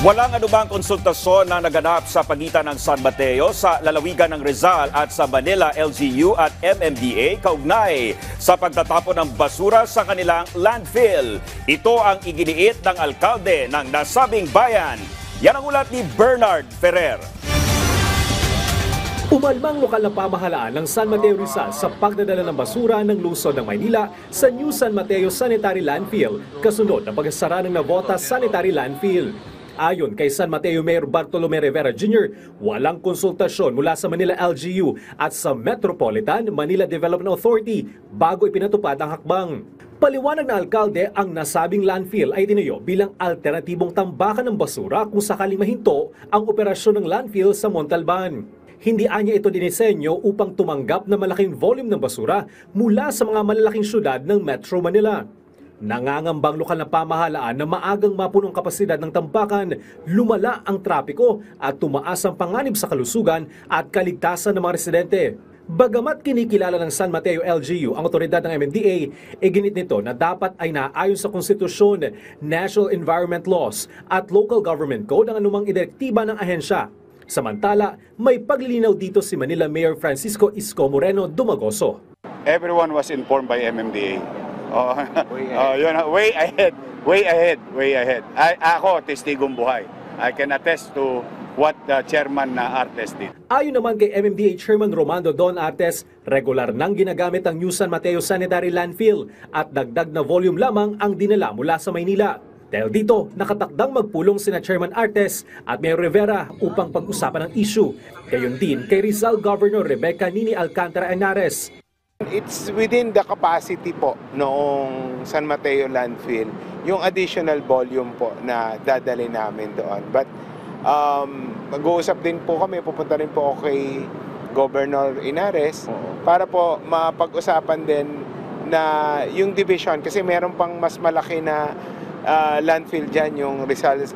Walang anumang konsultasyon na naganap sa pagitan ng San Mateo sa lalawigan ng Rizal at sa Manila LGU at MMDA kaugnay sa pagtatapon ng basura sa kanilang landfill. Ito ang iginiit ng alkalde ng nasabing bayan. Yan ang ulat ni Bernard Ferrer. Umalmang lokal na pamahalaan ng San Mateo Rizal sa pagdadala ng basura ng lungsod ng Maynila sa New San Mateo Sanitary Landfill, kasunod ng pagsasara ng Navota Sanitary Landfill. Ayon kay San Mateo Mayor Bartolome Rivera Jr., walang konsultasyon mula sa Manila LGU at sa Metropolitan Manila Development Authority bago ipinatupad ang hakbang. Paliwanag na alkalde, ang nasabing landfill ay tinayo bilang alternatibong tambakan ng basura kung sakaling mahinto ang operasyon ng landfill sa Montalban. Hindi anya ito dinisenyo upang tumanggap na malaking volume ng basura mula sa mga malalaking syudad ng Metro Manila. Nangangambang lokal na pamahalaan na maagang mapunong kapasidad ng tambakan, lumala ang trapiko at tumaas ang panganib sa kalusugan at kaligtasan ng mga residente. Bagamat kinikilala ng San Mateo LGU ang otoridad ng MMDA, iginit nito na dapat ay naayon sa konstitusyon, National Environment Laws at Local Government Code ang anumang direktiba ng ahensya. Samantala, may paglilinaw dito si Manila Mayor Francisco Isko Moreno Dumagoso. Everyone was informed by MMDA. Way ahead. Ako, testigong buhay. I can attest to what the Chairman Artes did. Ayon naman kay MMDA Chairman Romando Don Artes, regular nang ginagamit ang New San Mateo Sanitary Landfill at dagdag na volume lamang ang dinala mula sa Maynila. Dahil dito, nakatakdang magpulong sina Chairman Artes at Mayor Rivera upang pag-usapan ang issue. Gayon din kay Rizal Governor Rebecca Nini Alcantara Henares. It's within the capacity po noong San Mateo landfill, yung additional volume po na dadali namin doon. But mag-uusap din po kami, pupunta rin po ako kay Governor Henares para po mapag-usapan din na yung division, kasi meron pang mas malaki na landfill dyan, yung Rizal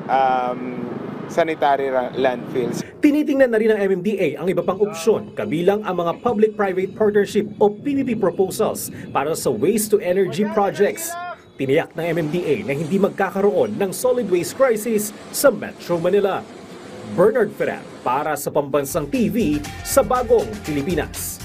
sanitary landfills. Tinitingnan na rin ng MMDA ang iba pang opsyon, kabilang ang mga Public-Private Partnership o PPP proposals para sa waste-to-energy projects. Tiniyak ng MMDA na hindi magkakaroon ng solid waste crisis sa Metro Manila. Bernard Ferrer para sa Pambansang TV sa Bagong Pilipinas.